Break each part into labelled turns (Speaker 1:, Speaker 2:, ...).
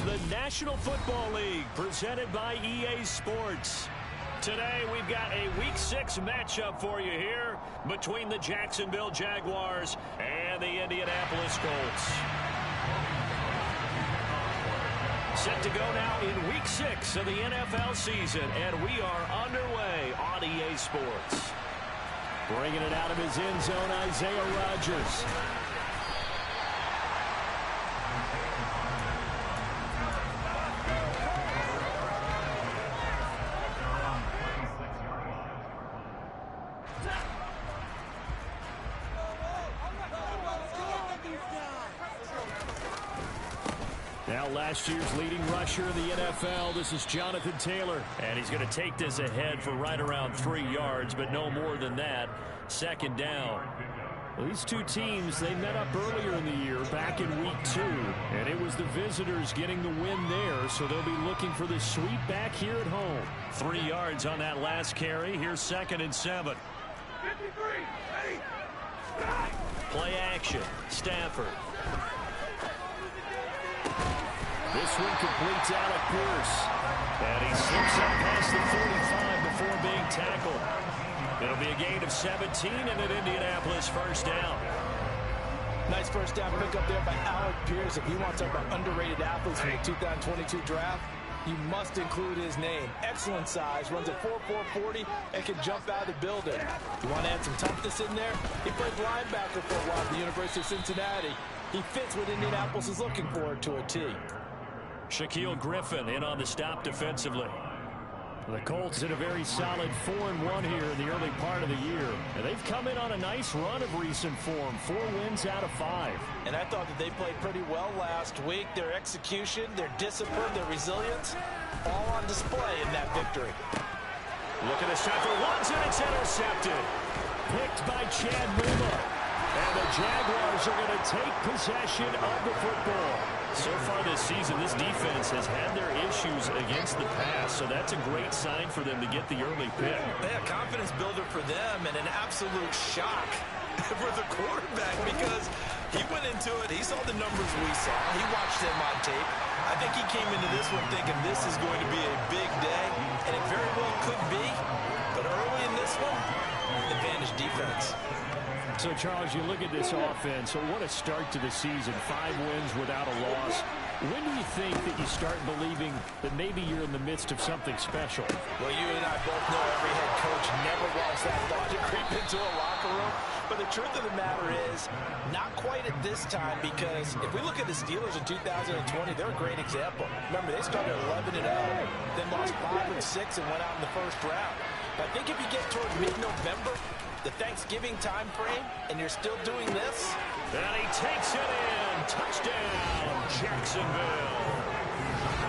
Speaker 1: the National Football League, presented by EA Sports. Today, we've got a Week 6 matchup for you here between the Jacksonville Jaguars and the Indianapolis Colts. Set to go now in Week 6 of the NFL season, and we are underway on EA Sports. Bringing it out of his end zone, Isaiah Rodgers. Now last year's leading rusher in the NFL, this is Jonathan Taylor. And he's going to take this ahead for right around 3 yards, but no more than that. Second down. Well, these two teams, they met up earlier in the year, back in Week 2. And it was the visitors getting the win there, so they'll be looking for the sweep back here at home. 3 yards on that last carry. Here's 2nd and 7.
Speaker 2: 53, ready,
Speaker 1: play action. Stafford. This one completes Alec Pierce. And he slips up past the 45 before being tackled. It'll be a gain of 17 and an Indianapolis first down.
Speaker 3: Nice first down pickup there by Alec Pierce. If you want to talk about underrated athletes from the 2022 draft, you must include his name. Excellent size, runs a 4.4 40, and can jump out of the building. You want to add some toughness in there? He played linebacker for a while at the University of Cincinnati. He fits what Indianapolis is looking for to a T.
Speaker 1: Shaquille Griffin in on the stop defensively. The Colts in a very solid 4-1 here in the early part of the year. And they've come in on a nice run of recent form. 4 wins out of 5.
Speaker 3: And I thought that they played pretty well last week. Their execution, their discipline, their resilience, all on display in that victory.
Speaker 1: Look at the shot for Watson. It's intercepted. Picked by Chad Muma. And the Jaguars are going to take possession of the football. So far this season, this defense has had their issues against the pass, so that's a great sign for them to get the early pick.
Speaker 3: Yeah, confidence builder for them and an absolute shock for the quarterback because he went into it, he saw the numbers we saw, he watched them on tape. I think he came into this one thinking this is going to be a big day, and it very well could be, but early in this one, advantage defense.
Speaker 1: So, Charles, you look at this offense, so what a start to the season. 5 wins without a loss. When do you think that you start believing that maybe you're in the midst of something special?
Speaker 3: Well, you and I both know every head coach never wants that thought to creep into a locker room. But the truth of the matter is, not quite at this time, because if we look at the Steelers in 2020, they're a great example. Remember, they started 11-0, then lost 5 and 6 and went out in the first round. But I think if you get towards mid-November, the Thanksgiving time frame, and you're still doing this.
Speaker 1: And he takes it in. Touchdown, Jacksonville.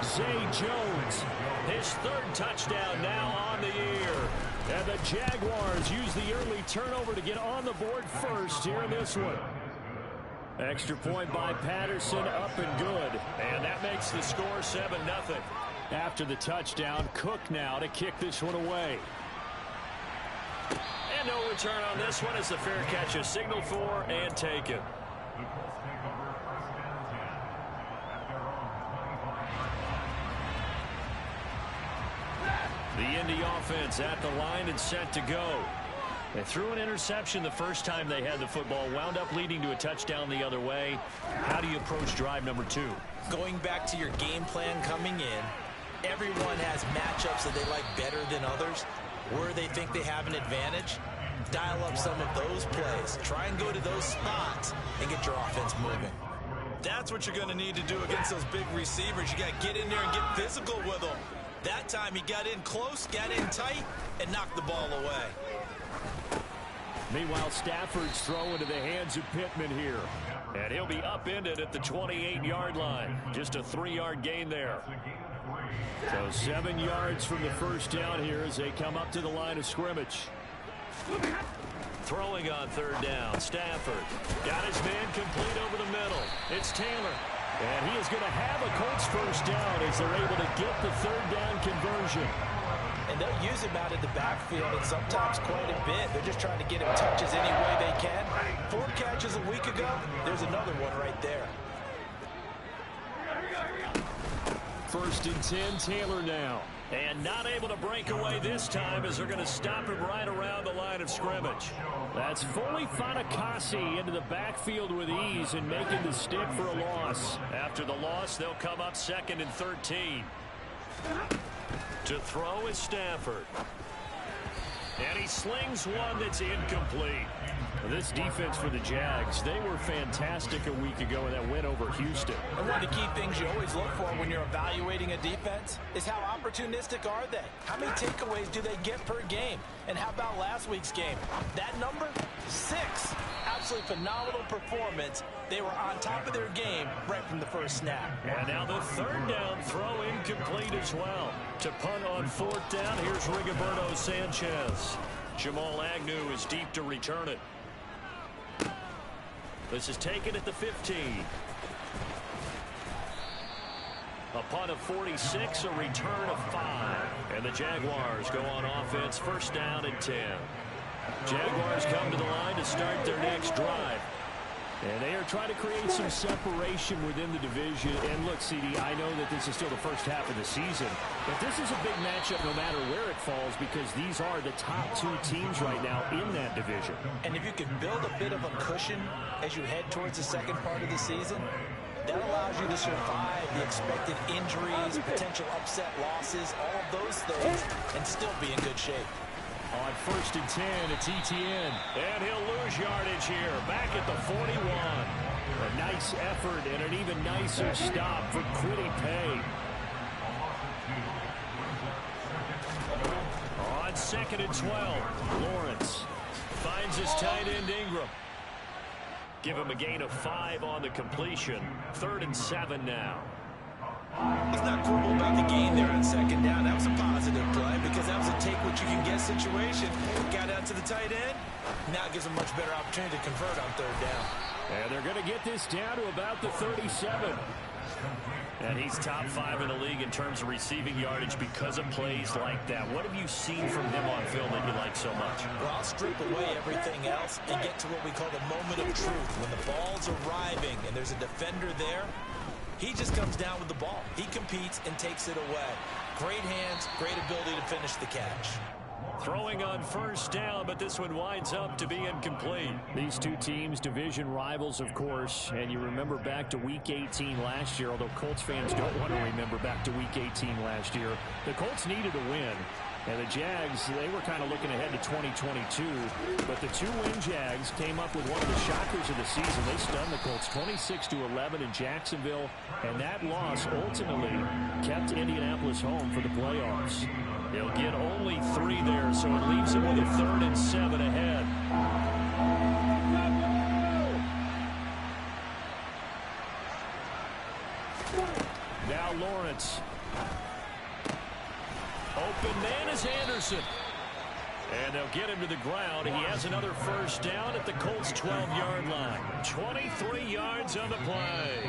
Speaker 1: Zay Jones, his 3rd touchdown now on the year. And the Jaguars use the early turnover to get on the board first here in this one. Extra point by Patterson, up and good. And that makes the score 7-0. After the touchdown, Cook now to kick this one away. And no return on this one as the fair catch is signaled for and taken. The Indy offense at the line and set to go. They threw an interception the first time they had the football, wound up leading to a touchdown the other way. How do you approach drive number 2?
Speaker 3: Going back to your game plan coming in, everyone has matchups that they like better than others. Where they think they have an advantage, dial up some of those plays. Try and go to those spots and get your offense moving. That's what you're going to need to do against those big receivers. You got to get in there and get physical with them. That time he got in close, got in tight, and knocked the ball away.
Speaker 1: Meanwhile, Stafford's throw into the hands of Pittman here. And he'll be upended at the 28-yard line. Just a 3-yard gain there. So 7 yards from the first down here as they come up to the line of scrimmage. Throwing on 3rd down, Stafford got his man complete over the middle. It's Taylor. And he is going to have a Colts first down as they're able to get the 3rd down conversion.
Speaker 3: And they'll use him out in the backfield and sometimes quite a bit. They're just trying to get him touches any way they can. 4 catches a week ago, there's another one right there.
Speaker 1: First and 10, Taylor now. And not able to break away this time as they're going to stop him right around the line of scrimmage. That's fully Fatukasi into the backfield with ease and making the stick for a loss. After the loss, they'll come up 2nd and 13. To throw is Stafford. And he slings one that's incomplete. This defense for the Jags, they were fantastic a week ago in that win over Houston.
Speaker 3: And one of the key things you always look for when you're evaluating a defense is how opportunistic are they? How many takeaways do they get per game? And how about last week's game? That number? 6. Absolutely phenomenal performance. They were on top of their game right from the first snap.
Speaker 1: And now the 3rd down throw incomplete as well. To punt on 4th down, here's Rigoberto Sanchez. Jamal Agnew is deep to return it. This is taken at the 15. A punt of 46, a return of 5. And the Jaguars go on offense, 1st down and 10. Jaguars come to the line to start their next drive. And they are trying to create some separation within the division. And look, CD, I know that this is still the first half of the season, but this is a big matchup no matter where it falls because these are the top 2 teams right now in that division.
Speaker 3: And if you can build a bit of a cushion as you head towards the second part of the season, that allows you to survive the expected injuries, potential upset losses, all of those things, and still be in good shape.
Speaker 1: On 1st and 10, it's Etienne. And he'll lose yardage here. Back at the 41. A nice effort and an even nicer stop for Kwity Paye. On 2nd and 12, Lawrence finds his tight end Ingram. Give him a gain of 5 on the completion. 3rd and 7 now.
Speaker 3: He's not quibble about the gain there on 2nd down. That was a positive play because that was a take-what-you-can-get situation. Got out to the tight end. Now it gives him much better opportunity to convert on 3rd down.
Speaker 1: And they're going to get this down to about the 37. And he's top 5 in the league in terms of receiving yardage because of plays like that. What have you seen from him on film that you like so much?
Speaker 3: Well, I'll strip away everything else and get to what we call the moment of truth. When the ball's arriving and there's a defender there, he just comes down with the ball. He competes and takes it away. Great hands, great ability to finish the catch.
Speaker 1: Throwing on 1st down, but this one winds up to be incomplete. These 2 teams, division rivals, of course, and you remember back to Week 18 last year, although Colts fans don't want to remember back to Week 18 last year. The Colts needed a win, and the Jags, they were kind of looking ahead to 2022, but the 2-win Jags came up with one of the shockers of the season. They stunned the Colts 26-11 in Jacksonville, and that loss ultimately kept Indianapolis home for the playoffs. They'll get only 3 there, so it leaves them with a 3rd and 7 ahead. Now Lawrence. Open man is Anderson. And they'll get him to the ground. He has another 1st down at the Colts' 12-yard line. 23 yards on the play.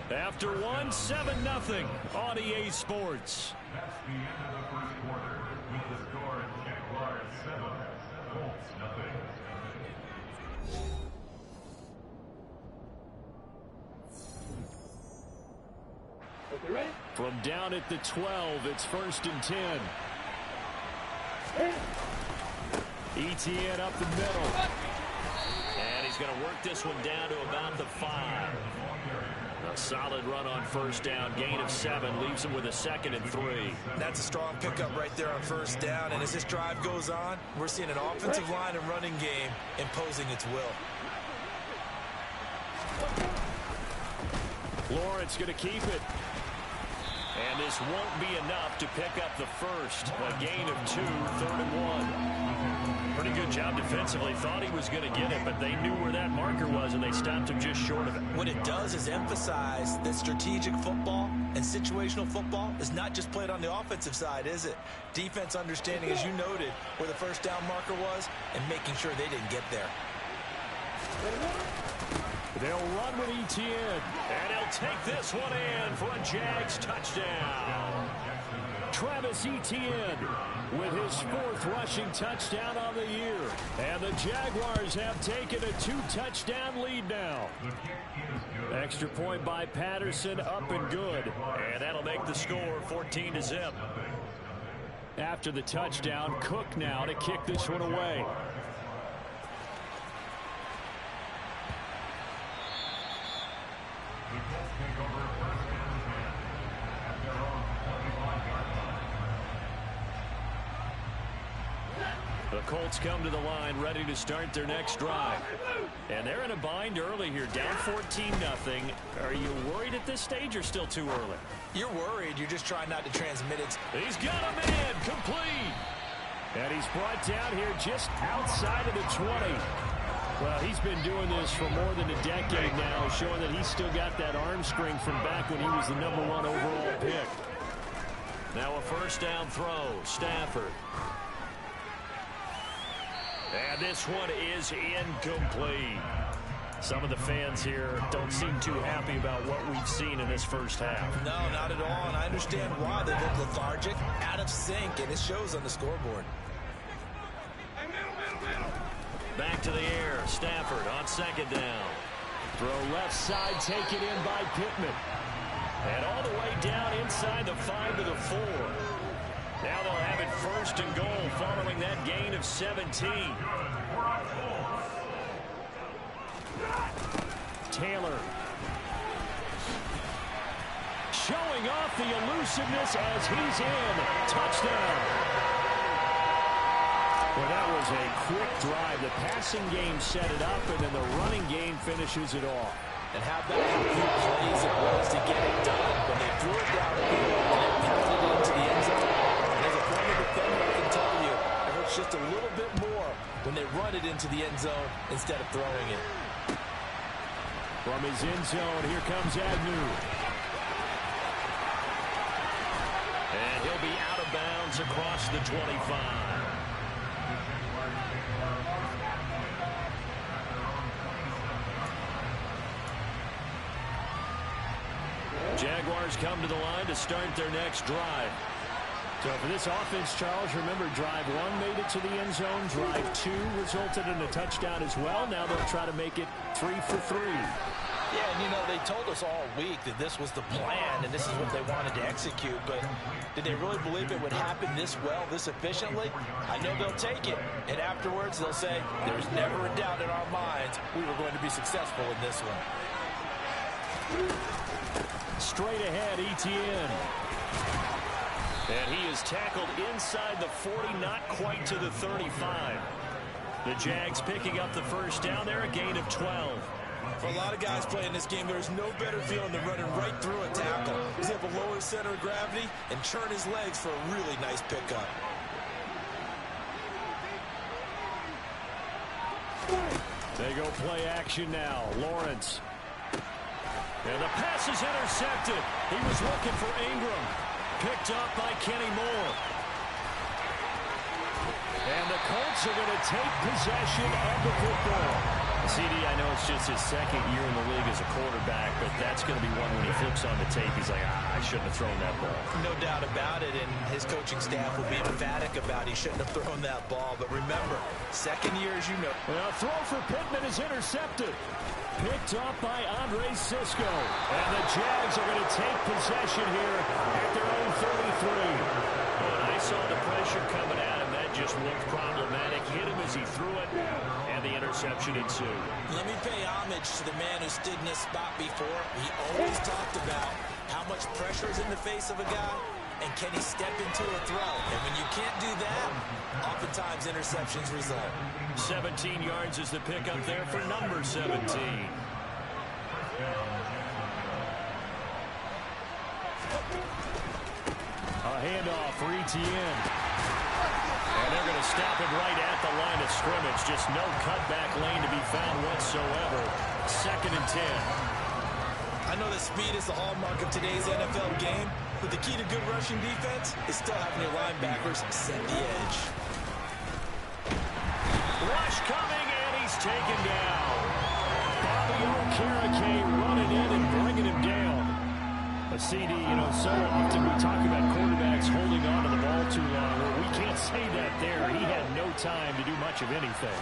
Speaker 1: After 1, 7-0 on EA Sports.
Speaker 2: That's the end of the first quarter with the score Jaguars 7, Colts nothing.
Speaker 1: Okay, ready? From down at the 12, it's 1st and 10. Etienne up the middle. And he's going to work this one down to about the 5. A solid run on 1st down, gain of 7, leaves him with a 2nd and 3.
Speaker 3: That's a strong pickup right there on 1st down, and as this drive goes on, we're seeing an offensive line and running game imposing its will.
Speaker 1: Lawrence going to keep it. And this won't be enough to pick up the 1st. A gain of 2, 3rd and 1. Pretty good job defensively. Thought he was going to get it, but they knew where that marker was, and they stopped him just short of it.
Speaker 3: What it does is emphasize that strategic football and situational football is not just played on the offensive side, is it? Defense understanding, as you noted, where the 1st down marker was and making sure they didn't get there.
Speaker 1: They'll run with Etienne, and he'll take this one in for a Jags touchdown. Travis Etienne with his 4th rushing touchdown on the year. And the Jaguars have taken a 2-touchdown lead now. Extra point by Patterson, up and good.
Speaker 4: And that'll make the score 14-0.
Speaker 1: After the touchdown, Cook now to kick this one away.
Speaker 2: The Colts take over first and 10 at their own 25-yard line.
Speaker 1: The Colts come to the line ready to start their next drive. And they're in a bind early here, down 14-0. Are you worried at this stage or still too early?
Speaker 3: You're worried. You're just trying not to transmit it.
Speaker 1: He's got a man, complete. And he's brought down here just outside of the 20. Well, he's been doing this for more than a decade now, showing that he's still got that arm strength from back when he was the #1 overall pick.
Speaker 4: Now a first down throw, Stafford.
Speaker 1: And this one is incomplete.
Speaker 4: Some of the fans here don't seem too happy about what we've seen in this first half.
Speaker 3: No, not at all, and I understand why. They look lethargic, out of sync, and it shows on the scoreboard.
Speaker 4: Back to the air, Stafford on second down.
Speaker 1: Throw left side, taken in by Pittman. And all the way down inside the 5 to the 4. Now they'll have it first and goal following that gain of 17. Taylor. Showing off the elusiveness as he's in. Touchdown. Well, that was a quick drive. The passing game set it up, and then the running game finishes it off.
Speaker 3: And how about how few plays it was to get it done when they threw it down the field and it pounded it into the end zone. And as a former defender, I can tell you, it hurts just a little bit more when they run it into the end zone instead of throwing it.
Speaker 1: From his end zone, here comes Agnew.
Speaker 4: And he'll be out of bounds across the 25.
Speaker 1: Jaguars come to the line to start their next drive. So for this offense, Charles, remember drive 1 made it to the end zone. Drive 2 resulted in a touchdown as well. Now they'll try to make it 3 for 3.
Speaker 3: Yeah, and you know, they told us all week that this was the plan and this is what they wanted to execute, but did they really believe it would happen this well, this efficiently? I know they'll take it, and afterwards they'll say, there's never a doubt in our minds we were going to be successful in this one.
Speaker 1: Straight ahead, Etienne.
Speaker 4: And he is tackled inside the 40, not quite to the 35.
Speaker 1: The Jags picking up the first down there, a gain of 12.
Speaker 3: For a lot of guys playing this game, there's no better feeling than running right through a tackle. He's able to lower his center of gravity and churn his legs for a really nice pickup.
Speaker 1: They go play action now. Lawrence. And the pass is intercepted. He was looking for Ingram. Picked up by Kenny Moore. And the Colts are going to take possession of the football.
Speaker 4: CD, I know it's just his second year in the league as a quarterback, but that's going to be one when he flips on the tape. He's like, I shouldn't have thrown that ball.
Speaker 3: No doubt about it, and his coaching staff will be emphatic about he shouldn't have thrown that ball. But remember, second year, as you know.
Speaker 1: A throw for Pittman is intercepted. Picked up by Andre Sisco. And the Jags are going to take possession here at their own 33.
Speaker 4: When I saw the pressure coming at him, that just looked problematic. Hit him as he threw it, and the interception ensued.
Speaker 3: Let me pay homage to the man who stood in this spot before. He always talked about how much pressure is in the face of a guy, and can he step into a throw. And when you can't do that, oftentimes interceptions result.
Speaker 4: 17 yards is the pickup there for number 17.
Speaker 1: A handoff for Etienne. And they're going to stop it right at the line of scrimmage. Just no cutback lane to be found whatsoever. 2nd and 10.
Speaker 3: I know that speed is the hallmark of today's NFL game, but the key to good rushing defense is still having your linebackers set the edge.
Speaker 1: Rush coming, and he's taken down. Bobby Okereke running in and bringing him down.
Speaker 4: A CD, you know, so often we talk about quarterbacks holding on to the ball too long. Well, we can't say that there. He had no time to do much of anything.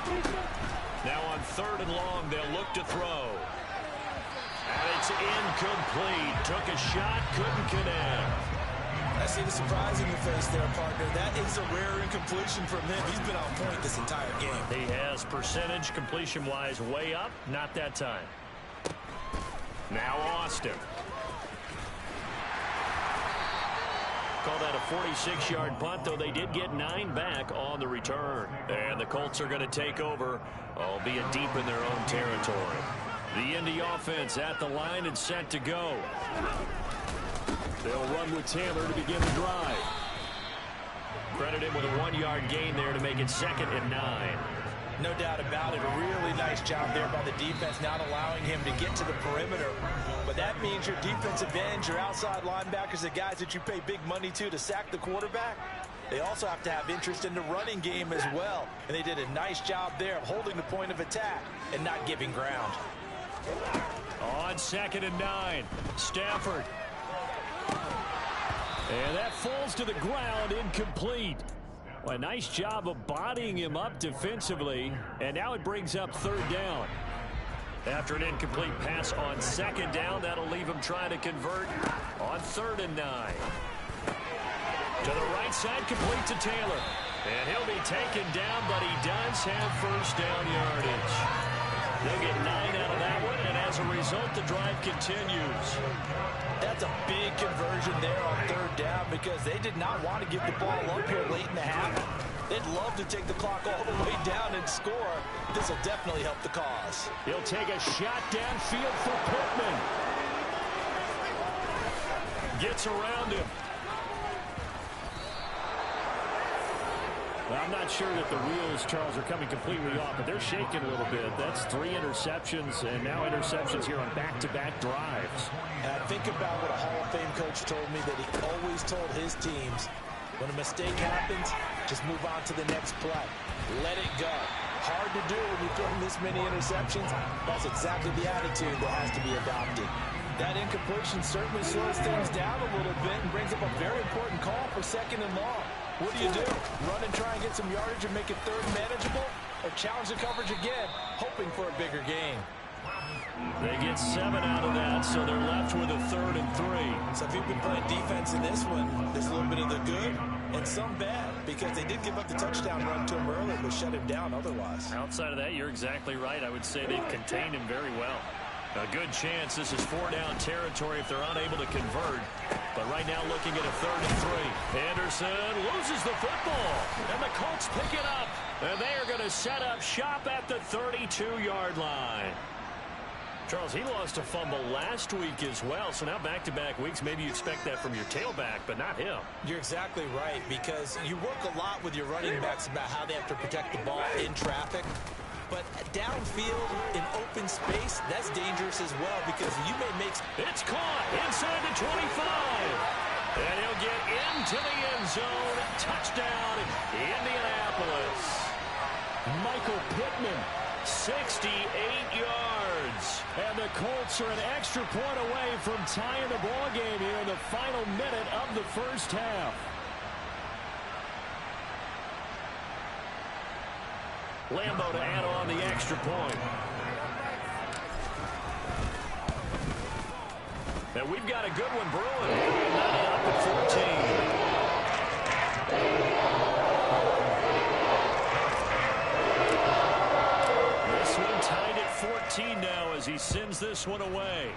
Speaker 1: Now on 3rd and long, they'll look to throw. And it's incomplete. Took a shot, couldn't connect.
Speaker 3: I see the surprise in your face there, partner. That is a rare incompletion from him. He's been on point this entire game.
Speaker 4: He has percentage completion-wise way up. Not that time.
Speaker 1: Now Austin. Call that a 46-yard punt, though they did get 9 back on the return. And the Colts are going to take over, albeit deep in their own territory. The Indy offense at the line and set to go. They'll run with Taylor to begin the drive. Credit him with a 1-yard gain there to make it 2nd and 9.
Speaker 3: No doubt about it. A really nice job there by the defense, not allowing him to get to the perimeter. But that means your defensive ends, your outside linebackers, the guys that you pay big money to sack the quarterback, they also have to have interest in the running game as well. And they did a nice job there of holding the point of attack and not giving ground.
Speaker 1: On 2nd and 9, Stafford. And that falls to the ground, incomplete. Well, a nice job of bodying him up defensively. And now it brings up 3rd down. After an incomplete pass on 2nd down, that'll leave him trying to convert on 3rd and 9. To the right side, complete to Taylor. And he'll be taken down, but he does have 1st down yardage. They'll get 9 out of that one, and as a result, the drive continues.
Speaker 3: That's a big conversion there on 3rd down because they did not want to give the ball up here late in the half. They'd love to take the clock all the way down and score. This will definitely help the cause.
Speaker 1: He'll take a shot downfield for Pittman. Gets around him.
Speaker 4: Well, I'm not sure that the wheels, Charles, are coming completely off, but they're shaking a little bit. That's 3 interceptions, and now interceptions here on back-to-back drives.
Speaker 3: And I think about what a Hall of Fame coach told me that he always told his teams, when a mistake happens, just move on to the next play. Let it go. Hard to do when you throw this many interceptions. That's exactly the attitude that has to be adopted. That incompletion certainly slows things down a little bit and brings up a very important call for 2nd and long. What do? Run and try and get some yardage and make it 3rd manageable? Or challenge the coverage again, hoping for a bigger gain?
Speaker 1: They get 7 out of that, so they're left with a 3rd and 3.
Speaker 3: So if you've been playing defense in this one, there's a little bit of the good and some bad, because they did give up the touchdown run to him earlier, but shut him down otherwise.
Speaker 4: Outside of that, you're exactly right. I would say they've contained him very well.
Speaker 1: A good chance this is 4-down territory if they're unable to convert. But right now looking at a 3rd and 3. Anderson loses the football. And the Colts pick it up. And they are going to set up shop at the 32-yard line. Charles, he lost a fumble last week as well. So now back-to-back weeks, maybe you expect that from your tailback, but not him.
Speaker 3: You're exactly right, because you work a lot with your running backs about how they have to protect the ball in traffic. But downfield, in open space, that's dangerous as well, because you may make...
Speaker 1: It's caught inside the 25. And he'll get into the end zone. Touchdown, Indianapolis. Michael Pittman, 68 yards. And the Colts are an extra point away from tying the ball game here in the final minute of the 1st half. Lambeau to add on the extra point. And we've got a good one brewing. Up at 14. This one tied at 14 now as he sends this one away.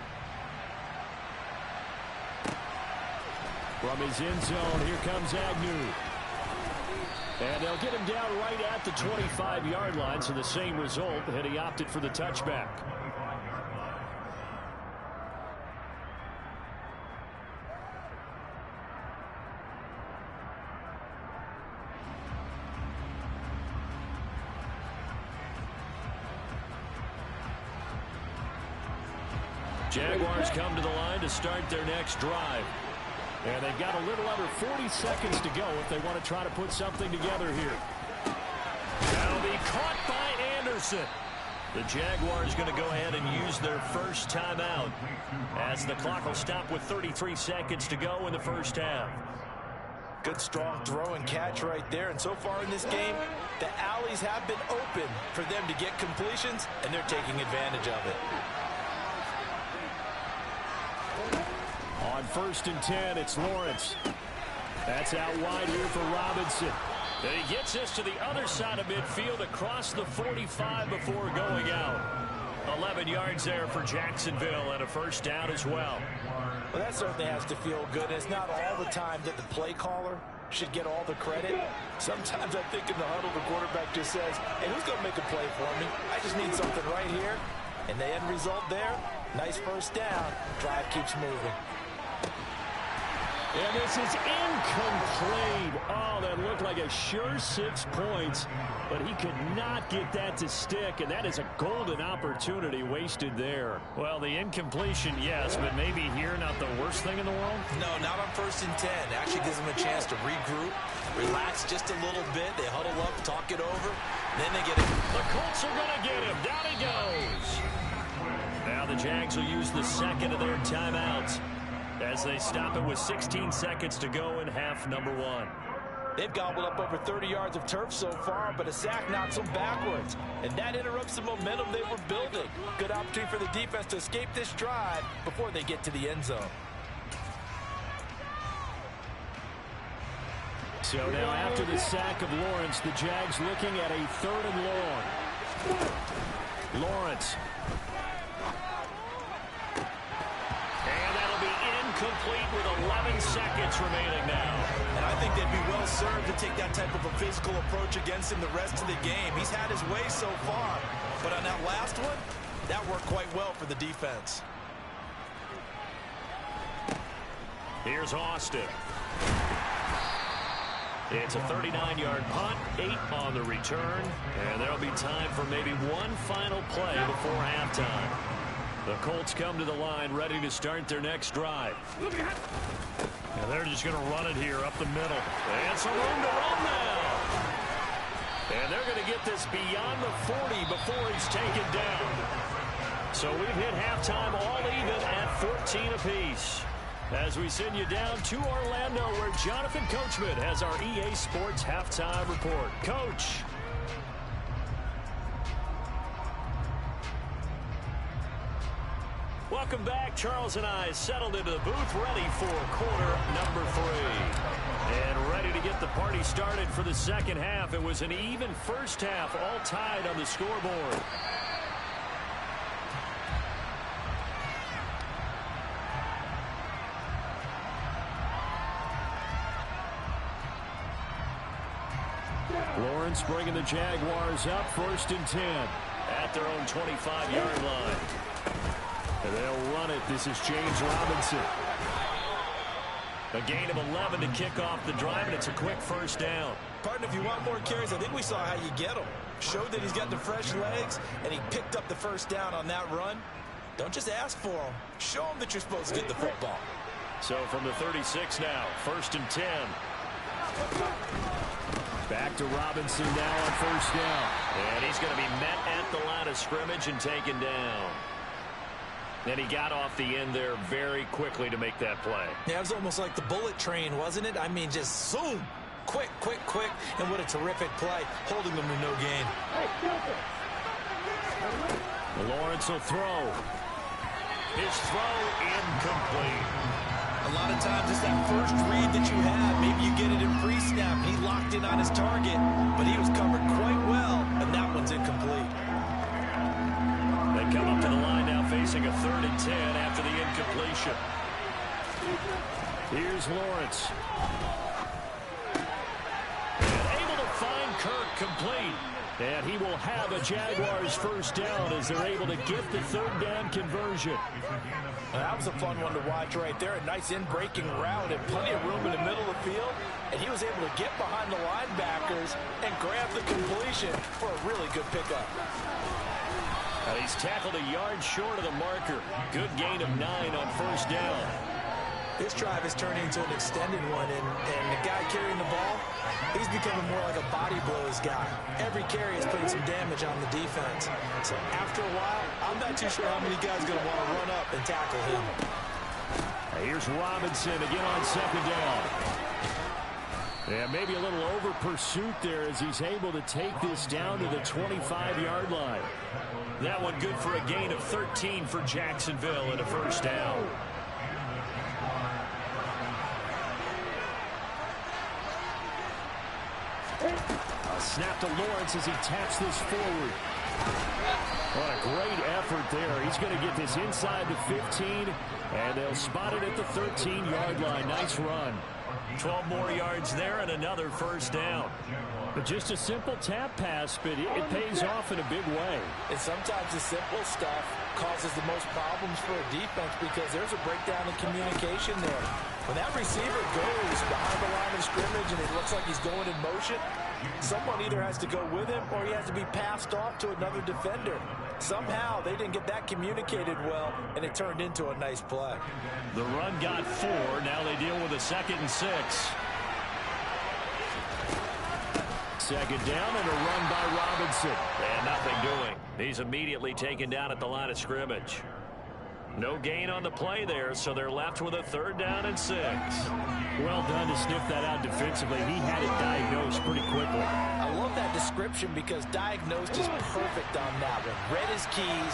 Speaker 1: From his end zone, here comes Agnew. And they'll get him down right at the 25-yard line, so the same result, and he opted for the touchback. Jaguars come to the line to start their next drive. And they've got a little under 40 seconds to go if they want to try to put something together here. That'll be caught by Anderson. The Jaguars going to go ahead and use their first timeout as the clock will stop with 33 seconds to go in the first half.
Speaker 3: Good strong throw and catch right there. And so far in this game, the alleys have been open for them to get completions, and they're taking advantage of it.
Speaker 1: On 1st and 10, it's Lawrence. That's out wide here for Robinson. And he gets us to the other side of midfield across the 45 before going out. 11 yards there for Jacksonville and a first down as well.
Speaker 3: Well, that certainly has to feel good. It's not all the time that the play caller should get all the credit. Sometimes I think in the huddle, the quarterback just says, hey, who's going to make a play for me? I just need something right here. And the end result there, nice first down. Drive keeps moving.
Speaker 1: And this is incomplete. Oh, that looked like a sure 6 points, but he could not get that to stick, and that is a golden opportunity wasted there. Well, the incompletion, yes, but maybe here not the worst thing in the world?
Speaker 3: No, not on 1st and 10. Actually gives them a chance to regroup, relax just a little bit. They huddle up, talk it over, then they get it.
Speaker 1: The Colts are going to get him. Down he goes. Now the Jags will use the second of their timeouts as they stop it with 16 seconds to go in half number 1.
Speaker 3: They've gobbled up over 30 yards of turf so far, but a sack knocks them backwards, and that interrupts the momentum they were building. Good opportunity for the defense to escape this drive before they get to the end zone.
Speaker 1: So now after the sack of Lawrence, the Jags looking at a 3rd and long. Lawrence. Complete with 11 seconds remaining now.
Speaker 3: And I think they'd be well served to take that type of a physical approach against him the rest of the game. He's had his way so far, but on that last one, that worked quite well for the defense.
Speaker 1: Here's Austin. It's a 39-yard punt, 8 on the return, and there'll be time for maybe one final play before halftime. The Colts come to the line ready to start their next drive. And they're just going to run it here up the middle. And some room to run now. And they're going to get this beyond the 40 before he's taken down. So we've hit halftime all even at 14 apiece. As we send you down to Orlando, where Jonathan Coachman has our EA Sports halftime report. Coach. Welcome back. Charles and I settled into the booth, ready for quarter number 3. And ready to get the party started for the second half. It was an even first half, all tied on the scoreboard. Lawrence bringing the Jaguars up 1st and 10 at their own 25-yard line. And they'll run it. This is James Robinson. A gain of 11 to kick off the drive, and it's a quick first down.
Speaker 3: Partner, if you want more carries, I think we saw how you get them. Showed that he's got the fresh legs, and he picked up the first down on that run. Don't just ask for them. Show them that you're supposed to get the football.
Speaker 1: So from the 36 now, 1st and 10. Back to Robinson now on 1st down. And he's going to be met at the line of scrimmage and taken down. And he got off the end there very quickly to make that play.
Speaker 3: Yeah, it was almost like the bullet train, wasn't it? I mean, just zoom. Quick, quick, quick. And what a terrific play, holding them to no gain.
Speaker 1: Lawrence will throw. His throw incomplete.
Speaker 3: A lot of times it's that first read that you have. Maybe you get it in pre-snap. He locked in on his target, but he was covered quite well, and that one's incomplete.
Speaker 1: They come up to the line now facing a 3rd and 10 after the incompletion. Here's Lawrence. And able to find Kirk complete. And he will have a Jaguars first down as they're able to get the 3rd down conversion.
Speaker 3: That was a fun one to watch right there. A nice in-breaking route and plenty of room in the middle of the field. And he was able to get behind the linebackers and grab the completion for a really good pickup.
Speaker 1: He's tackled a yard short of the marker. Good gain of 9 on 1st down.
Speaker 3: This drive is turning into an extended one, and the guy carrying the ball, he's becoming more like a body blows guy. Every carry is putting some damage on the defense. So after a while, I'm not too sure how many guys are going to want to run up and tackle him.
Speaker 4: Here's Robinson again on second down. Yeah, maybe a little over pursuit there as he's able to take this down to the 25-yard line.
Speaker 1: That one good for a gain of 13 for Jacksonville and a first down.
Speaker 4: A snap to Lawrence as he taps this forward. What a great effort there. He's going to get this inside the 15, and they'll spot it at the 13-yard line. Nice run.
Speaker 1: 12 more yards there and another first down.
Speaker 4: But just a simple tap pass, but it pays off in a big way.
Speaker 3: And sometimes the simple stuff causes the most problems for a defense because there's a breakdown in communication there. When that receiver goes behind the line of scrimmage and it looks like he's going in motion, someone either has to go with him or he has to be passed off to another defender. Somehow they didn't get that communicated well, and it turned into a nice play.
Speaker 1: The run got 4. Now they deal with a 2nd and 6.
Speaker 4: Second down and a run by Robinson.
Speaker 1: And nothing doing. He's immediately taken down at the line of scrimmage. No gain on the play there, so they're left with a 3rd down and 6.
Speaker 4: Well done to sniff that out defensively. He had it diagnosed pretty quickly.
Speaker 3: I love that description because diagnosed is perfect on that one. Read his keys,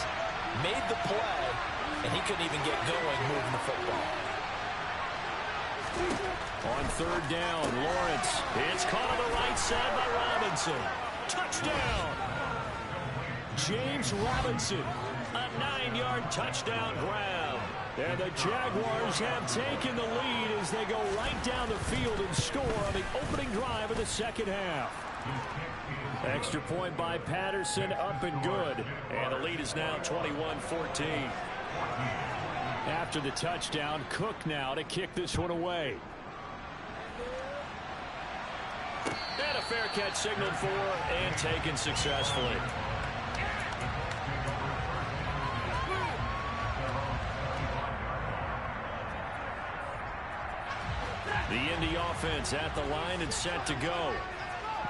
Speaker 3: made the play, and he couldn't even get going moving the football.
Speaker 4: On 3rd down, Lawrence.
Speaker 1: It's caught on the right side by Robinson. Touchdown! James Robinson. A 9-yard touchdown grab.
Speaker 4: And the Jaguars have taken the lead as they go right down the field and score on the opening drive of the second half. Extra point by Patterson, up and good.
Speaker 1: And the lead is now 21-14.
Speaker 4: After the touchdown, Cook now to kick this one away.
Speaker 1: And a fair catch signaled for and taken successfully. The Indy offense at the line and set to go.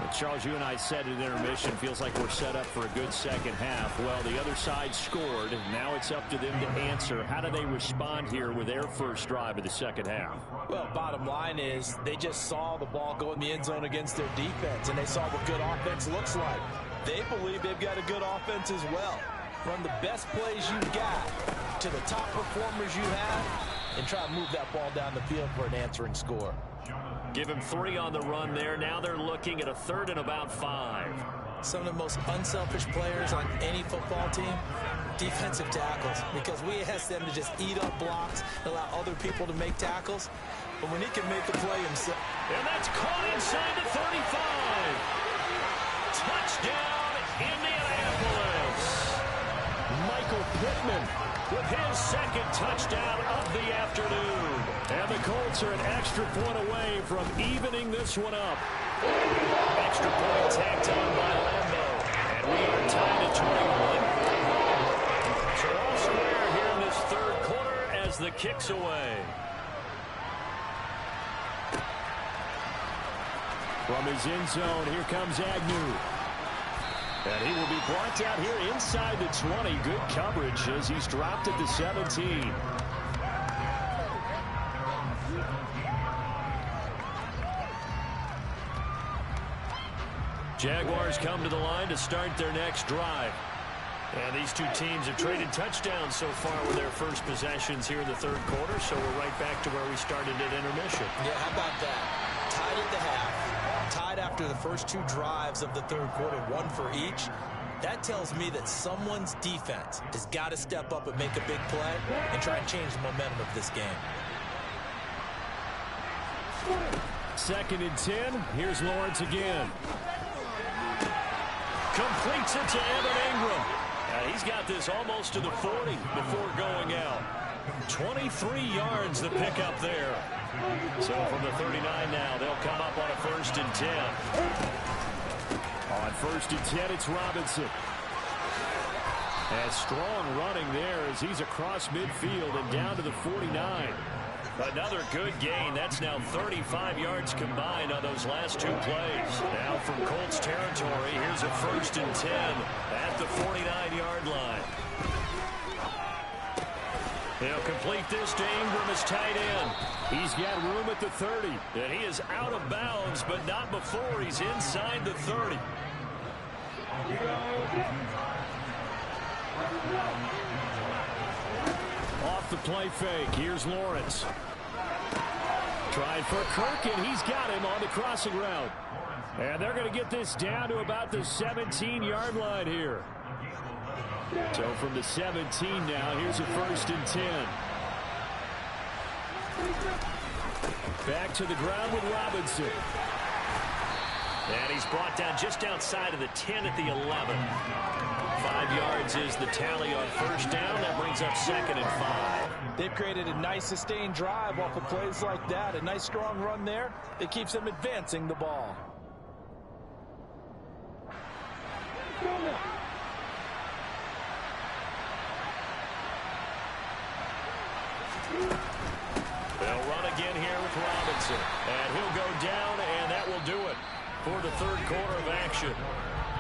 Speaker 4: Well, Charles, you and I said at intermission, feels like we're set up for a good second half. Well, the other side scored. Now it's up to them to answer. How do they respond here with their first drive of the second half?
Speaker 3: Well, bottom line is they just saw the ball go in the end zone against their defense, and they saw what good offense looks like. They believe they've got a good offense as well. Run the best plays you've got to the top performers you have, and try to move that ball down the field for an answering score.
Speaker 1: Give him 3 on the run there. Now they're looking at a 3rd and about 5.
Speaker 3: Some of the most unselfish players on any football team, defensive tackles, because we ask them to just eat up blocks, allow other people to make tackles. But when he can make the play himself.
Speaker 1: And that's caught inside the 35. Touchdown, Indianapolis.
Speaker 4: Michael Pittman
Speaker 1: with his 2nd touchdown of the afternoon.
Speaker 4: And the Colts are an extra point away from evening this one up.
Speaker 1: Extra point tacked on by Lambo. And we are tied at 21. So all square here in this 3rd quarter as the kick's away.
Speaker 4: From his end zone, here comes Agnew. And he will be brought out here inside the 20. Good coverage as he's dropped at the 17.
Speaker 1: Jaguars come to the line to start their next drive. And these two teams have traded touchdowns so far with their first possessions here in the 3rd quarter, so we're right back to where we started at intermission.
Speaker 3: Yeah, how about that? Tied at the half, tied after the first 2 drives of the 3rd quarter, 1 for each. That tells me that someone's defense has got to step up and make a big play and try and change the momentum of this game.
Speaker 4: 2nd and 10. Here's Lawrence again.
Speaker 1: Completes it to Evan Ingram. He's got this almost to the 40 before going out. 23 yards the pickup there. So from the 39 now, they'll come up on a 1st and 10.
Speaker 4: On 1st and 10, it's Robinson. And strong running there as he's across midfield and down to the 49. Another good gain. That's now 35 yards combined on those last 2 plays. Now from Colts territory, here's a 1st and 10 at the 49-yard line. He'll complete this to Ingram as tight end. He's got room at the 30. And he is out of bounds, but not before he's inside the 30. Off the play fake. Here's Lawrence. Trying for Kirk, and he's got him on the crossing route. And they're going to get this down to about the 17-yard line here. So from the 17 now, here's a 1st and 10. Back to the ground with Robinson. And he's brought down just outside of the 10 at the 11. 5 yards is the tally on 1st down. That brings up 2nd and 5.
Speaker 3: They've created a nice sustained drive off of plays like that. A nice strong run there that keeps them advancing the ball.
Speaker 4: They'll run again here with Robinson. And he'll go down, and that will do it for the 3rd quarter of action.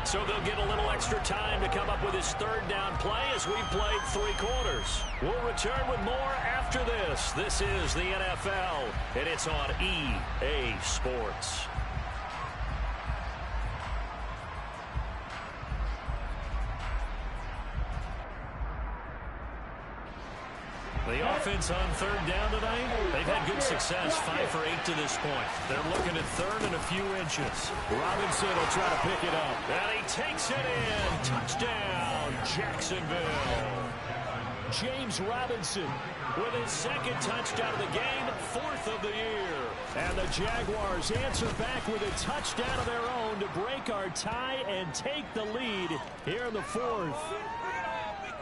Speaker 4: So they'll get a little extra time to come up with his 3rd down play as we've played 3 quarters. We'll return with more after this. This is the NFL, and it's on EA Sports. The offense on 3rd down tonight, they've had good success, 5 for 8 to this point. They're looking at 3rd and a few inches. Robinson will try to pick it up. And he takes it in. Touchdown, Jacksonville. James Robinson with his 2nd touchdown of the game, 4th of the year. And the Jaguars answer back with a touchdown of their own to break our tie and take the lead here in the 4th.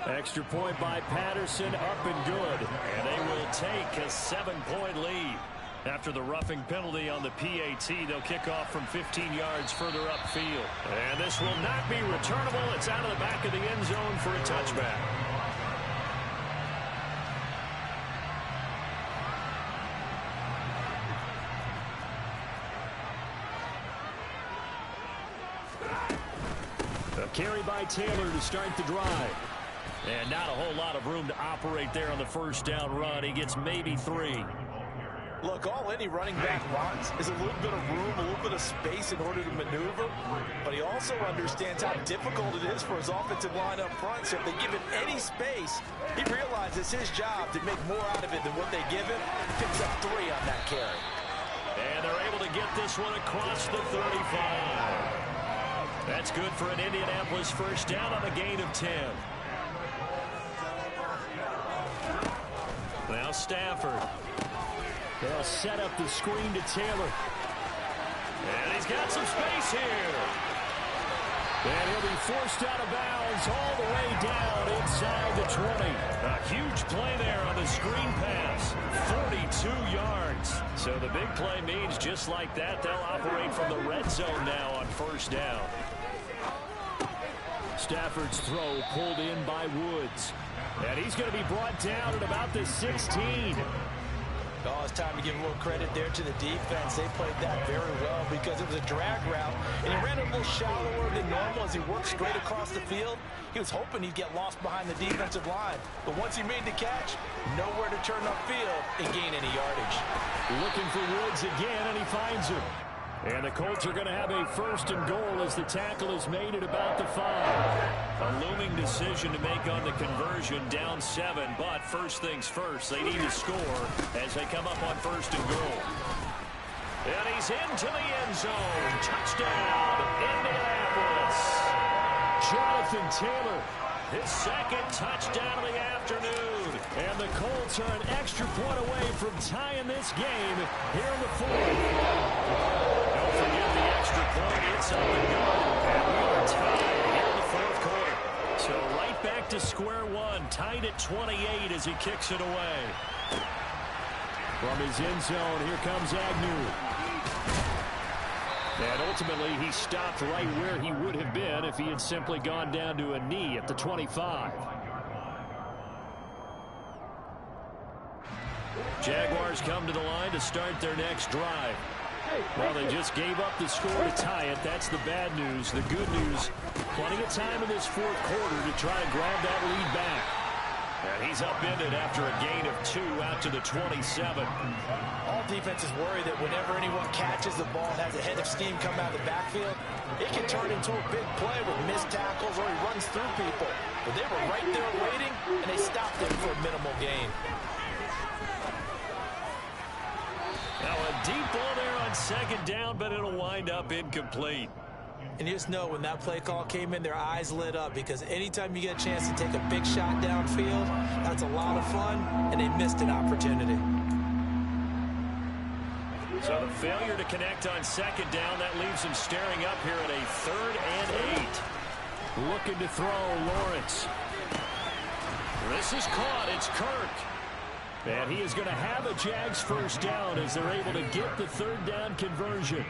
Speaker 4: Extra point by Patterson, up and good. And they will take a 7-point lead. After the roughing penalty on the PAT, they'll kick off from 15 yards further upfield. And this will not be returnable. It's out of the back of the end zone for a touchback. A carry by Taylor to start the drive. And not a whole lot of room to operate there on the 1st down run. He gets maybe 3.
Speaker 3: Look, all any running back wants is a little bit of room, a little bit of space in order to maneuver. But he also understands how difficult it is for his offensive line up front. So if they give him any space, he realizes it's his job to make more out of it than what they give him. Picks up 3 on that carry.
Speaker 4: And they're able to get this one across the 35. That's good for an Indianapolis 1st down on a gain of 10. Now Stafford. They'll set up the screen to Taylor. And he's got some space here. And he'll be forced out of bounds all the way down inside the 20. A huge play there on the screen pass. 42 yards. So the big play means just like that, they'll operate from the red zone now on 1st down. Stafford's throw pulled in by Woods. And he's going to be brought down at about the 16.
Speaker 3: Oh, it's time to give a little credit there to the defense. They played that very well because it was a drag route, and he ran a little shallower than normal as he worked straight across the field. He was hoping he'd get lost behind the defensive line, but once he made the catch, nowhere to turn upfield and gain any yardage.
Speaker 4: Looking for Woods again, and he finds him. And the Colts are going to have a 1st and goal as the tackle is made at about the 5. A looming decision to make on the conversion, down 7. But first things first, they need to score as they come up on 1st and goal. And he's into the end zone. Touchdown, Indianapolis. Jonathan Taylor, his 2nd touchdown of the afternoon. And the Colts are an extra point away from tying this game here in the 4th. Don't forget the extra point. It's up and good. And we are tied here in the 4th quarter. So right back to square one. Tied at 28 as he kicks it away. From his end zone, here comes Agnew. And ultimately, he stopped right where he would have been if he had simply gone down to a knee at the 25. Jaguars come to the line to start their next drive. Well, they just gave up the score to tie it. That's the bad news. The good news, plenty of time in this fourth quarter to try and grab that lead back. And he's upended after a gain of 2 out to the 27.
Speaker 3: All defenses worry that whenever anyone catches the ball and has a head of steam come out of the backfield, it can turn into a big play with missed tackles or he runs through people. But they were right there waiting, and they stopped him for a minimal gain.
Speaker 4: Now a deep ball there on second down, but it'll wind up incomplete.
Speaker 3: And you just know when that play call came in, their eyes lit up because anytime you get a chance to take a big shot downfield, that's a lot of fun, and they missed an opportunity.
Speaker 4: So the failure to connect on second down, that leaves him staring up here at a 3rd and 8. Looking to throw, Lawrence. This is caught. It's Kirk. And he is going to have a Jags first down as they're able to get the 3rd down conversion.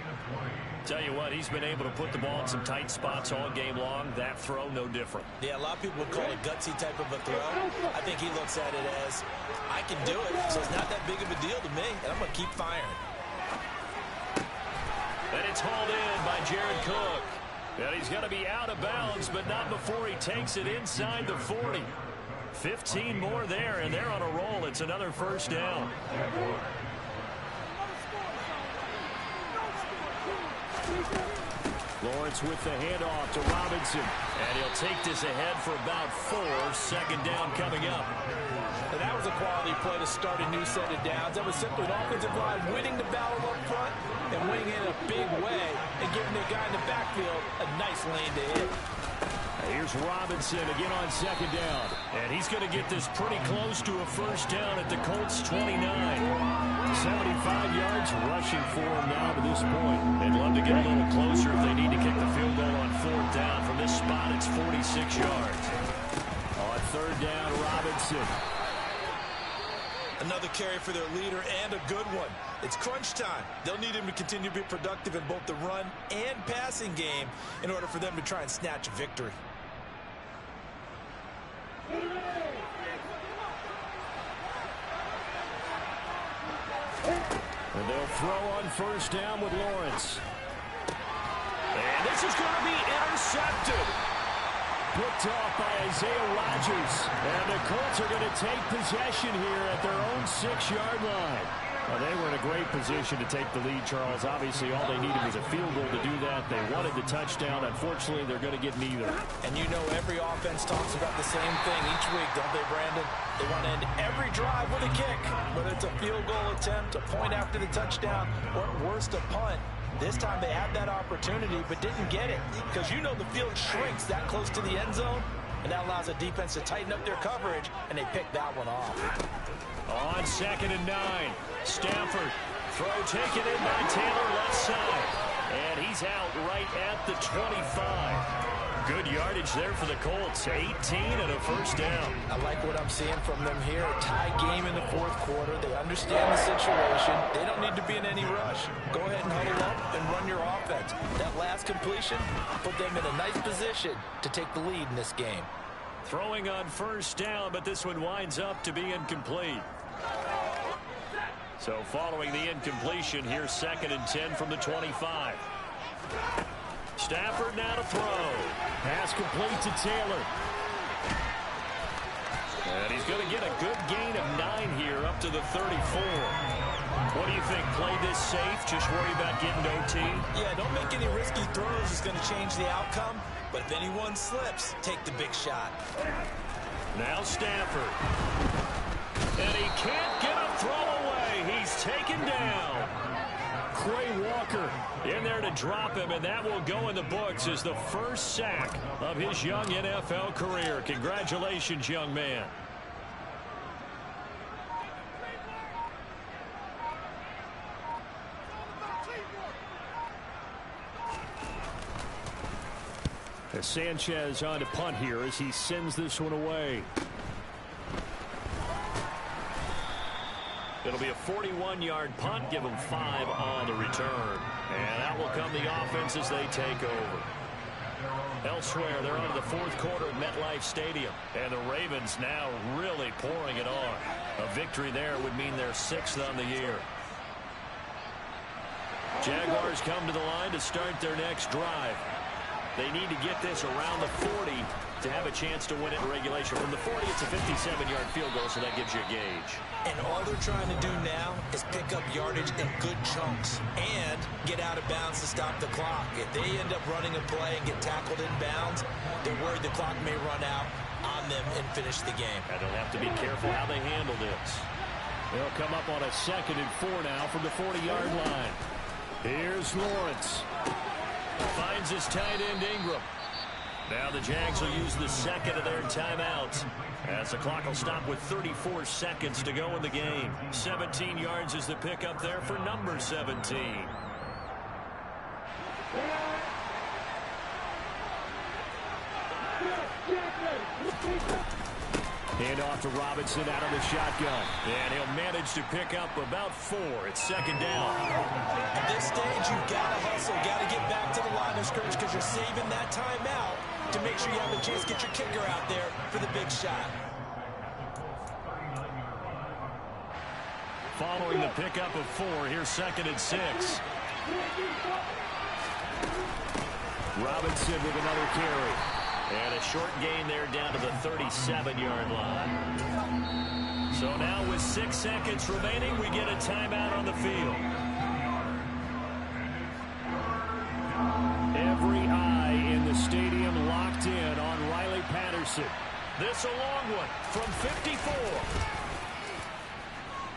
Speaker 4: Tell you what, he's been able to put the ball in some tight spots all game long. That throw, no different.
Speaker 3: Yeah, a lot of people would call it gutsy type of a throw. I think he looks at it as, I can do it, so it's not that big of a deal to me, and I'm going to keep firing.
Speaker 4: And it's hauled in by Jared Cook. And he's going to be out of bounds, but not before he takes it inside the 40. 15 more there, and they're on a roll. It's another first down. Lawrence with the handoff to Robinson. And he'll take this ahead for about 4. Second down coming up.
Speaker 3: And that was a quality play to start a new set of downs. That was simply an offensive line winning the battle up front and winning in a big way and giving the guy in the backfield a nice lane to hit.
Speaker 4: Here's Robinson again on second down. And he's going to get this pretty close to a first down at the Colts 29. 75 yards rushing for him now to this point. They'd love to get a little closer if they need to kick the field goal on 4th down. From this spot, it's 46 yards. On 3rd down, Robinson.
Speaker 3: Another carry for their leader and a good one. It's crunch time. They'll need him to continue to be productive in both the run and passing game in order for them to try and snatch a victory.
Speaker 4: And they'll throw on first down with Lawrence. And this is going to be intercepted. Picked off by Isaiah Rodgers. And the Colts are going to take possession here at their own 6-yard line. Well, they were in a great position to take the lead, Charles. Obviously, all they needed was a field goal to do that. They wanted the touchdown. Unfortunately, they're going to get neither.
Speaker 3: And you know every offense talks about the same thing each week, don't they, Brandon? They want to end every drive with a kick, whether it's a field goal attempt, a point after the touchdown, or worst, a punt. This time they had that opportunity but didn't get it because you know the field shrinks that close to the end zone, and that allows the defense to tighten up their coverage, and they picked that one off.
Speaker 4: On 2nd and 9, Stafford. Throw taken in by Taylor left side. And he's out right at the 25. Good yardage there for the Colts. 18 and a first down.
Speaker 3: I like what I'm seeing from them here. A tie game in the 4th quarter. They understand the situation. They don't need to be in any rush. Go ahead and huddle up and run your offense. That last completion put them in a nice position to take the lead in this game.
Speaker 4: Throwing on first down, but this one winds up to be incomplete. So following the incompletion, here's 2nd and 10 from the 25. Stafford now to throw. Pass complete to Taylor. And he's going to get a good gain of 9 here up to the 34. What do you think? Play this safe? Just worry about getting OT?
Speaker 3: Yeah, don't make any risky throws. It's going to change the outcome. But if anyone slips, take the big shot.
Speaker 4: Now Stafford. And he can't get a throw away. He's taken down. Quay Walker in there to drop him, and that will go in the books as the first sack of his young NFL career. Congratulations, young man. Sanchez on to punt here as he sends this one away. It'll be a 41-yard punt. Give them 5 on the return. And that will come the offense as they take over. Elsewhere, they're on to the fourth quarter at MetLife Stadium. And the Ravens now really pouring it on. A victory there would mean they're 6th on the year. Jaguars come to the line to start their next drive. They need to get this around the 40 to have a chance to win it in regulation. From the 40, it's a 57-yard field goal, so that gives you a gauge.
Speaker 3: And all they're trying to do now is pick up yardage in good chunks and get out of bounds to stop the clock. If they end up running a play and get tackled in bounds, they're worried the clock may run out on them and finish the game.
Speaker 4: And they'll have to be careful how they handle this. They'll come up on a 2nd and 4 now from the 40-yard line. Here's Lawrence. Finds his tight end Ingram. Now the Jags will use the second of their timeouts as the clock will stop with 34 seconds to go in the game. 17 yards is the pickup there for number 17. Hand off to Robinson out of the shotgun. And he'll manage to pick up about 4. It's 2nd down.
Speaker 3: At this stage, you've got to hustle, got to get back to the line of scrimmage because you're saving that timeout to make sure you have a chance to get your kicker out there for the big shot.
Speaker 4: Following the pickup of 4, here's 2nd and 6. Robinson with another carry. And a short gain there down to the 37-yard line. So now with 6 seconds remaining, we get a timeout on the field. Every eye in the stadium locked in on Riley Patterson. This a long one from 54.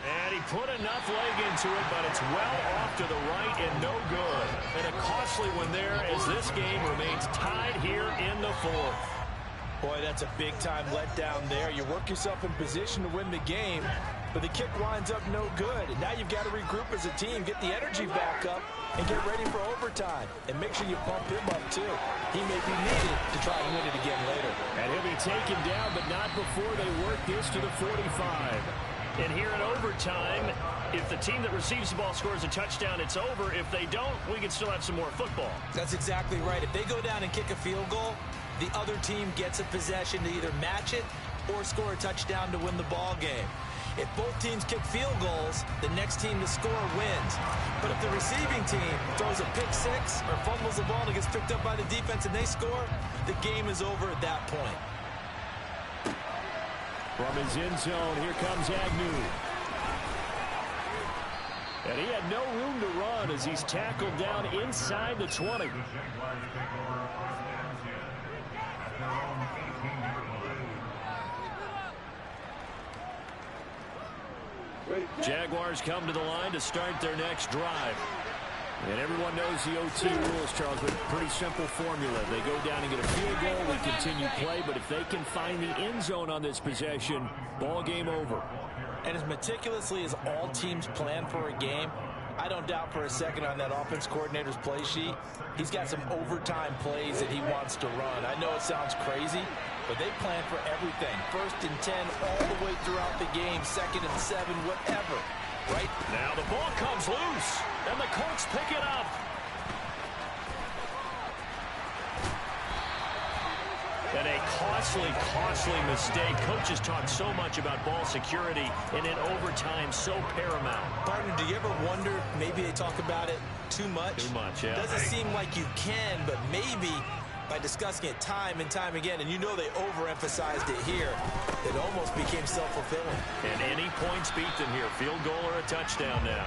Speaker 4: And he put enough leg into it, but it's well off to the right and no good. And a costly one there as this game remains tied here in the 4th.
Speaker 3: Boy, that's a big-time letdown there. You work yourself in position to win the game, but the kick winds up no good. And now you've got to regroup as a team, get the energy back up, and get ready for overtime. And make sure you pump him up, too. He may be needed to try to win it again later.
Speaker 4: And he'll be taken down, but not before they work this to the 45. And here in overtime, if the team that receives the ball scores a touchdown, it's over. If they don't, we can still have some more football.
Speaker 3: That's exactly right. If they go down and kick a field goal, the other team gets a possession to either match it or score a touchdown to win the ball game. If both teams kick field goals, the next team to score wins. But if the receiving team throws a pick six or fumbles the ball and it gets picked up by the defense and they score, the game is over at that point.
Speaker 4: From his end zone, here comes Agnew. And he had no room to run as he's tackled down inside the 20. Jaguars come to the line to start their next drive. And everyone knows the OT rules, Charles, but pretty simple formula. They go down and get a field goal, we continue play, but if they can find the end zone on this possession, ball game over.
Speaker 3: And as meticulously as all teams plan for a game, I don't doubt for a second on that offense coordinator's play sheet, he's got some overtime plays that he wants to run. I know it sounds crazy, but they plan for everything. 1st and 10 all the way throughout the game, 2nd and 7, whatever. Right
Speaker 4: now the ball comes loose, and the Colts pick it up. And a costly mistake. Coaches talk so much about ball security, and in overtime, so paramount.
Speaker 3: Partner, do you ever wonder, maybe they talk about it too much?
Speaker 4: Too much, yeah.
Speaker 3: Doesn't seem like you can, but maybe by discussing it time and time again, and you know they overemphasized it here, it almost became self-fulfilling.
Speaker 4: And any points beat them here, field goal or a touchdown now.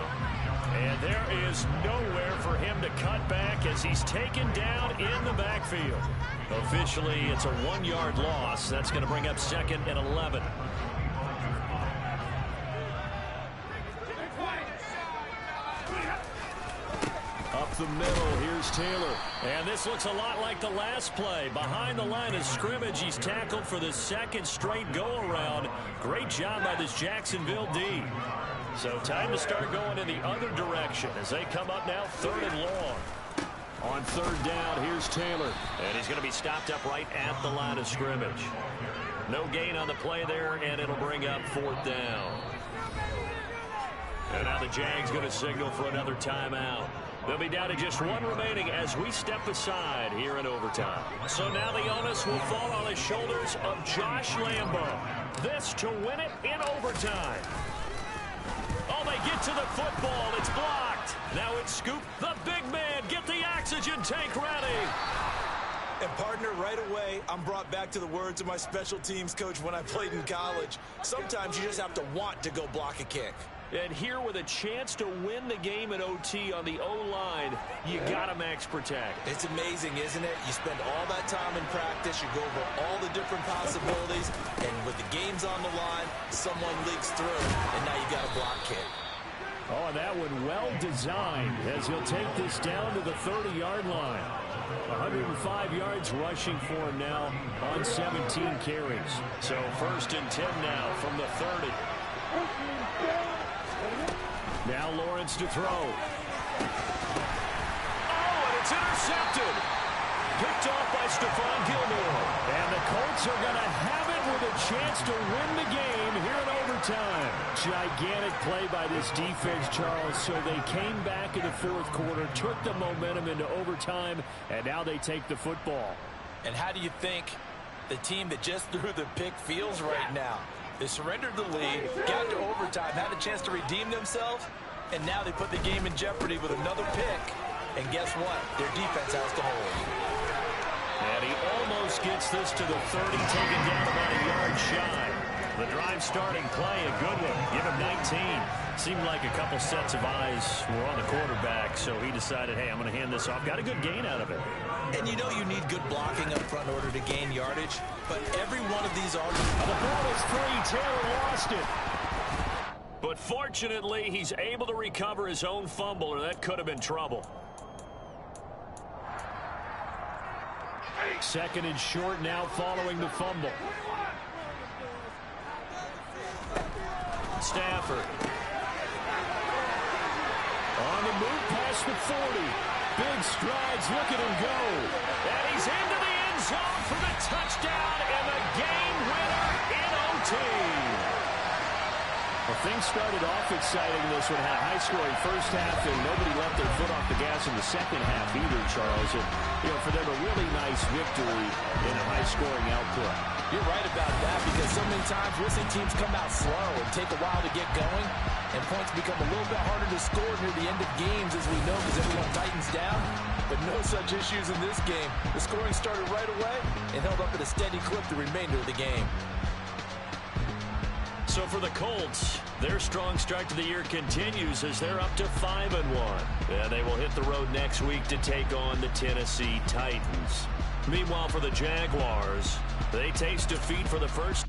Speaker 4: And there is nowhere for him to cut back as he's taken down in the backfield. Officially, it's a 1-yard loss. That's going to bring up 2nd and 11. Up the middle, here's Taylor. And this looks a lot like the last play. Behind the line of scrimmage, he's tackled for the 2nd straight go-around. Great job by this Jacksonville D. So time to start going in the other direction as they come up now 3rd and long. On 3rd down, here's Taylor. And he's going to be stopped up right at the line of scrimmage. No gain on the play there, and it'll bring up 4th down. And now the Jags going to signal for another timeout.
Speaker 1: They'll be down to just one remaining as we step aside here in overtime. So now the onus will fall on the shoulders of Josh Lambo. This to win it in overtime. Oh, they get to the football. It's blocked. Now it's Scoop. The big man. Get the oxygen tank ready.
Speaker 3: And, partner, right away, I'm brought back to the words of my special teams coach when I played in college. Sometimes you just have to want to go block a kick.
Speaker 1: And here with a chance to win the game in OT on the O-line, you got to max protect.
Speaker 3: It's amazing, isn't it? You spend all that time in practice, you go over all the different possibilities, and with the games on the line, someone leaks through, and now you got a block kick.
Speaker 4: Oh, and that one well designed as he'll take this down to the 30-yard line. 105 yards rushing for him now on 17 carries.
Speaker 1: So 1st and 10 now from the 30.
Speaker 4: Now Lawrence to throw.
Speaker 1: Oh, and it's intercepted. Picked off by Stephon Gilmore.
Speaker 4: And the Colts are going to have it with a chance to win the game here in overtime. Gigantic play by this defense, Charles. So they came back in the 4th quarter, took the momentum into overtime, and now they take the football.
Speaker 3: And how do you think the team that just threw the pick feels right now? They surrendered the lead, got to overtime, had a chance to redeem themselves, and now they put the game in jeopardy with another pick. And guess what? Their defense has to hold.
Speaker 1: And he almost gets this to the 30, taken down about a yard shy. The drive starting play, a good one. Give him 19. Seemed like a couple sets of eyes were on the quarterback, so he decided, hey, I'm going to hand this off. Got a good gain out of it.
Speaker 3: And you know you need good blocking up front in order to gain yardage, but every one of these are...
Speaker 4: The ball is free. Taylor lost it.
Speaker 1: But fortunately, he's able to recover his own fumble, or that could have been trouble.
Speaker 4: 2nd and short now following the fumble.
Speaker 1: Stafford.
Speaker 4: On the move past the 40. Big strides. Look at him go.
Speaker 1: And he's into the end zone for the touchdown and the game winner in OT.
Speaker 4: Well, things started off exciting. This one had a high-scoring first half, and nobody left their foot off the gas in the second half either, Charles. And, for them, a really nice victory in a high-scoring output.
Speaker 3: You're right about that, because so many times we'll see teams come out slow and take a while to get going, and points become a little bit harder to score near the end of games, as we know, because everyone tightens down. But no such issues in this game. The scoring started right away and held up at a steady clip the remainder of the game.
Speaker 1: So for the Colts, their strong start to the year continues as they're up to 5-1. And they will hit the road next week to take on the Tennessee Titans. Meanwhile, for the Jaguars, they taste defeat for the first